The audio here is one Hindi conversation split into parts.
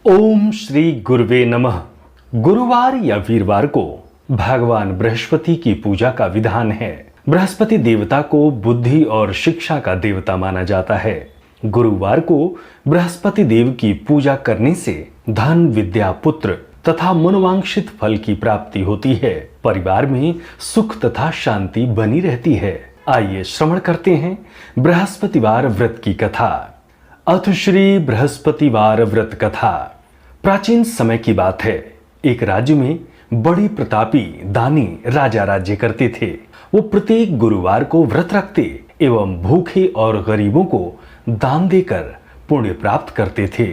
ओम श्री गुरुवे नमः। गुरुवार या वीरवार को भगवान बृहस्पति की पूजा का विधान है। बृहस्पति देवता को बुद्धि और शिक्षा का देवता माना जाता है। गुरुवार को बृहस्पति देव की पूजा करने से धन, विद्या, पुत्र तथा मनोवांक्षित फल की प्राप्ति होती है। परिवार में सुख तथा शांति बनी रहती है। आइए श्रवण करते हैं बृहस्पतिवार व्रत की कथा। अथ श्री बृहस्पतिवार व्रत कथा। प्राचीन समय की बात है। एक राज्य में बड़ी प्रतापी दानी राजा राज्य करते थे। वो प्रत्येक गुरुवार को व्रत रखते एवं भूखे और गरीबों को दान देकर पुण्य प्राप्त करते थे।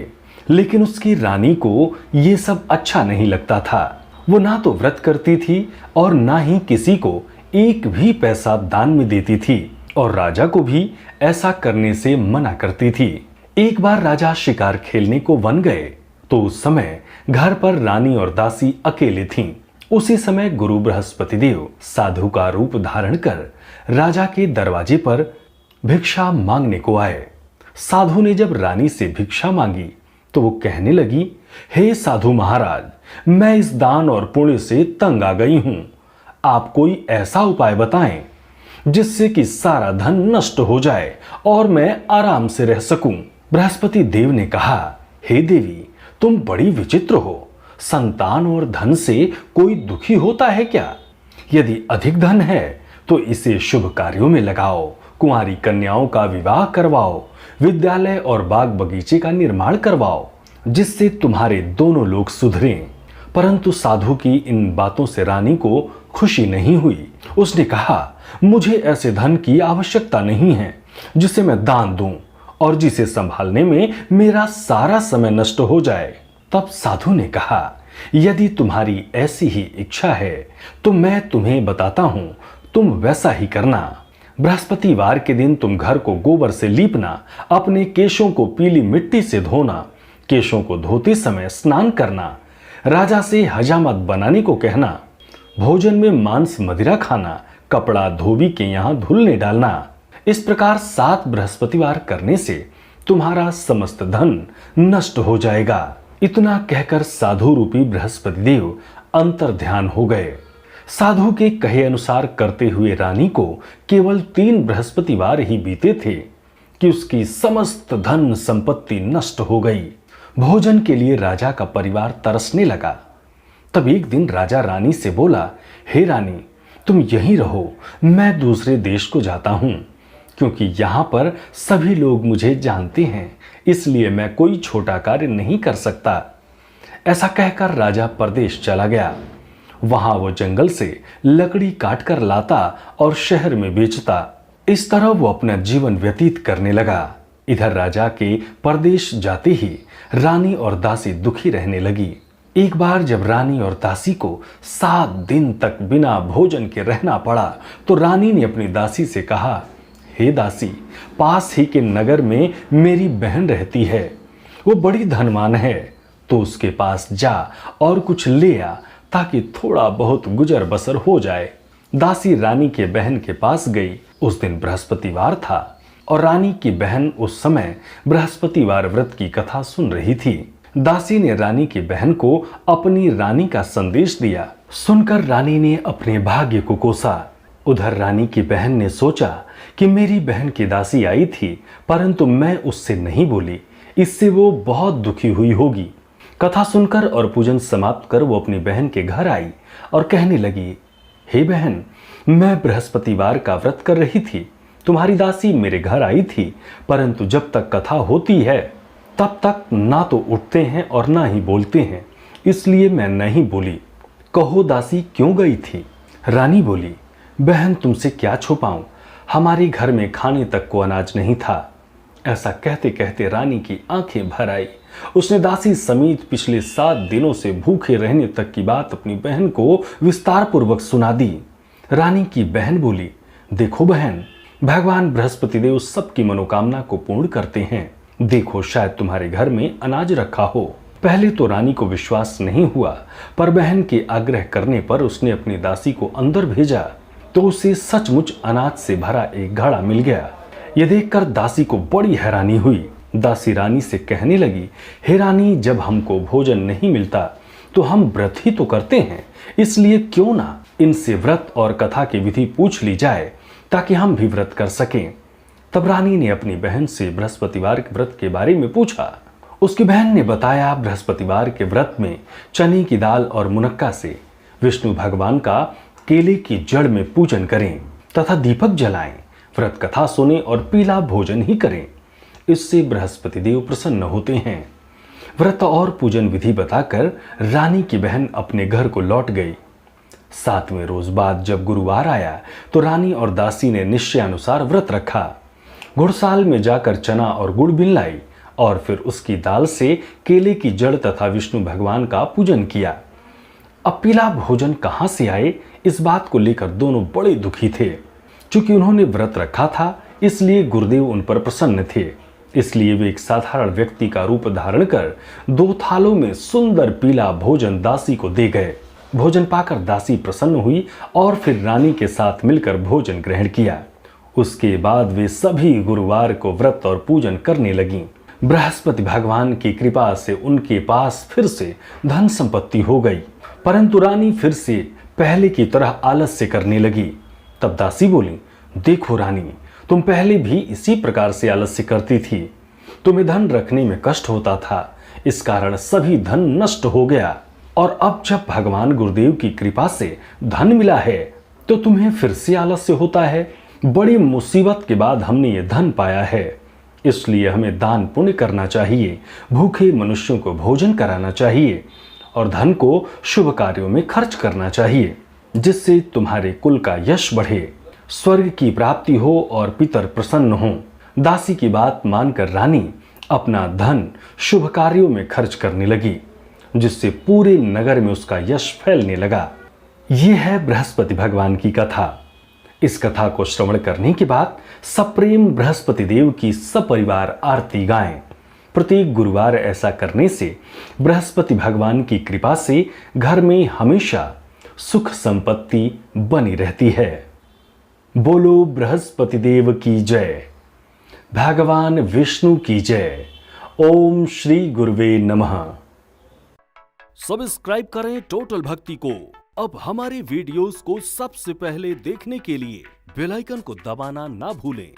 लेकिन उसकी रानी को ये सब अच्छा नहीं लगता था। वो ना तो व्रत करती थी और ना ही किसी को एक भी पैसा दान में देती थी और राजा को भी ऐसा करने से मना करती थी। एक बार राजा शिकार खेलने को वन गए तो उस समय घर पर रानी और दासी अकेले थीं। उसी समय गुरु बृहस्पति देव साधु का रूप धारण कर राजा के दरवाजे पर भिक्षा मांगने को आए। साधु ने जब रानी से भिक्षा मांगी तो वो कहने लगी, हे साधु महाराज, मैं इस दान और पुण्य से तंग आ गई हूं। आप कोई ऐसा उपाय बताएं जिससे कि सारा धन नष्ट हो जाए और मैं आराम से रह सकूं। बृहस्पति देव ने कहा, हे देवी, तुम बड़ी विचित्र हो। संतान और धन से कोई दुखी होता है क्या? यदि अधिक धन है तो इसे शुभ कार्यों में लगाओ, कुंवारी कन्याओं का विवाह करवाओ, विद्यालय और बाग बगीचे का निर्माण करवाओ, जिससे तुम्हारे दोनों लोग सुधरें। परंतु साधु की इन बातों से रानी को खुशी नहीं हुई। उसने कहा, मुझे ऐसे धन की आवश्यकता नहीं है जिसे मैं दान दूं और जिसे संभालने में मेरा सारा समय नष्ट हो जाए। तब साधु ने कहा, यदि तुम्हारी ऐसी ही इच्छा है तो मैं तुम्हें बताता हूं, तुम वैसा ही करना। बृहस्पतिवार के दिन तुम घर को गोबर से लीपना, अपने केशों को पीली मिट्टी से धोना, केशों को धोते समय स्नान करना, राजा से हजामत बनाने को कहना, भोजन में मांस मदिरा खाना, कपड़ा धोबी के यहाँ धुलने डालना। इस प्रकार 7 बृहस्पतिवार करने से तुम्हारा समस्त धन नष्ट हो जाएगा। इतना कहकर साधु रूपी बृहस्पति देव अंतर ध्यान हो गए। साधु के कहे अनुसार करते हुए रानी को केवल 3 बृहस्पतिवार ही बीते थे कि उसकी समस्त धन संपत्ति नष्ट हो गई। भोजन के लिए राजा का परिवार तरसने लगा। तब एक दिन राजा रानी से बोला, हे रानी, तुम यहीं रहो, मैं दूसरे देश को जाता हूं, क्योंकि यहाँ पर सभी लोग मुझे जानते हैं, इसलिए मैं कोई छोटा कार्य नहीं कर सकता। ऐसा कहकर राजा परदेश चला गया। वहां वो जंगल से लकड़ी काट कर लाता और शहर में बेचता। इस तरह वो अपना जीवन व्यतीत करने लगा। इधर राजा के परदेश जाते ही रानी और दासी दुखी रहने लगी। एक बार जब रानी और दासी को 7 दिन तक बिना भोजन के रहना पड़ा तो रानी ने अपनी दासी से कहा, हे दासी, पास ही के नगर में मेरी बहन रहती है, वो बड़ी धनवान है, तो उसके पास जा और कुछ ले आ ताकि थोड़ा बहुत गुजर बसर हो जाए। दासी रानी के बहन के पास गई। उस दिन बृहस्पतिवार था और रानी की बहन उस समय बृहस्पतिवार व्रत की कथा सुन रही थी। दासी ने रानी की बहन को अपनी रानी का संदेश दिया। सुनकर रानी ने अपने भाग्य को कोसा। उधर रानी की बहन ने सोचा कि मेरी बहन की दासी आई थी, परंतु मैं उससे नहीं बोली, इससे वो बहुत दुखी हुई होगी। कथा सुनकर और पूजन समाप्त कर वो अपनी बहन के घर आई और कहने लगी, हे बहन, मैं बृहस्पतिवार का व्रत कर रही थी, तुम्हारी दासी मेरे घर आई थी, परंतु जब तक कथा होती है तब तक ना तो उठते हैं और ना ही बोलते हैं, इसलिए मैं नहीं बोली। कहो दासी क्यों गई थी? रानी बोली, बहन, तुमसे क्या छुपाऊं, हमारे घर में खाने तक को अनाज नहीं था। ऐसा कहते कहते रानी की आंखें भर आई। उसने दासी समेत पिछले 7 दिनों से भूखे रहने तक की बात अपनी बहन को विस्तार पूर्वक सुना दी। रानी की बहन बोली, देखो बहन, भगवान बृहस्पति देव सबकी मनोकामना को पूर्ण करते हैं। देखो, शायद तुम्हारे घर में अनाज रखा हो। पहले तो रानी को विश्वास नहीं हुआ, पर बहन के आग्रह करने पर उसने अपनी दासी को अंदर भेजा तो उसे सचमुच अनाज से भरा एक घड़ा मिल गया। यह देखकर दासी को बड़ी हैरानी हुई। दासी रानी से कहने लगी, हे रानी, जब हमको भोजन नहीं मिलता तो हम व्रत ही तो करते हैं, इसलिए क्यों ना इनसे व्रत और कथा की विधि पूछ ली जाए ताकि हम भी व्रत कर सकें। तब रानी ने अपनी बहन से बृहस्पतिवार के व्रत के बारे में पूछा। उसकी बहन ने बताया, बृहस्पतिवार के व्रत में चने की दाल और मुनक्का से विष्णु भगवान का केले की जड़ में पूजन करें तथा दीपक जलाएं, व्रत कथा सुने और पीला भोजन ही करें। इससे बृहस्पति देव प्रसन्न होते हैं। व्रत और पूजन विधि बताकर रानी की बहन अपने घर को लौट गई। 7वें रोज बाद जब गुरुवार आया तो रानी और दासी ने निश्चयानुसार व्रत रखा। घुड़साल में जाकर चना और गुड़ बिन लाई और फिर उसकी दाल से केले की जड़ तथा विष्णु भगवान का पूजन किया। अब पीला भोजन कहां से आए, इस बात को लेकर दोनों बड़े दुखी थे। चूंकि उन्होंने व्रत रखा था इसलिए गुरुदेव उन पर प्रसन्न थे, इसलिए वे एक साधारण व्यक्ति का रूप धारण कर 2 थालों में सुंदर पीला भोजन दासी को दे गए। भोजन पाकर दासी प्रसन्न हुई और फिर रानी के साथ मिलकर भोजन ग्रहण किया। उसके बाद वे सभी गुरुवार को व्रत और पूजन करने लगीं। बृहस्पति भगवान की कृपा से उनके पास फिर से धन संपत्ति हो गई, परंतु रानी फिर से पहले की तरह आलस्य करने लगी। तब दासी बोली, देखो रानी, तुम पहले भी इसी प्रकार से आलस्य करती थी, तुम्हें धन रखने में कष्ट होता था, इस कारण सभी धन नष्ट हो गया, और अब जब भगवान गुरुदेव की कृपा से धन मिला है तो तुम्हें फिर से आलस्य होता है। बड़ी मुसीबत के बाद हमने ये धन पाया है, इसलिए हमें दान पुण्य करना चाहिए, भूखे मनुष्यों को भोजन कराना चाहिए और धन को शुभ कार्यों में खर्च करना चाहिए, जिससे तुम्हारे कुल का यश बढ़े, स्वर्ग की प्राप्ति हो और पितर प्रसन्न हो। दासी की बात मानकर रानी अपना धन शुभ कार्यों में खर्च करने लगी, जिससे पूरे नगर में उसका यश फैलने लगा। यह है बृहस्पति भगवान की कथा। इस कथा को श्रवण करने के बाद सप्रेम बृहस्पति देव की सपरिवार आरती गाएं। प्रत्येक गुरुवार ऐसा करने से बृहस्पति भगवान की कृपा से घर में हमेशा सुख संपत्ति बनी रहती है। बोलो बृहस्पति देव की जय, भगवान विष्णु की जय। ओम श्री गुरुवे नमः। सब्सक्राइब करें टोटल भक्ति को। अब हमारे वीडियोस को सबसे पहले देखने के लिए बेल आइकन को दबाना ना भूलें।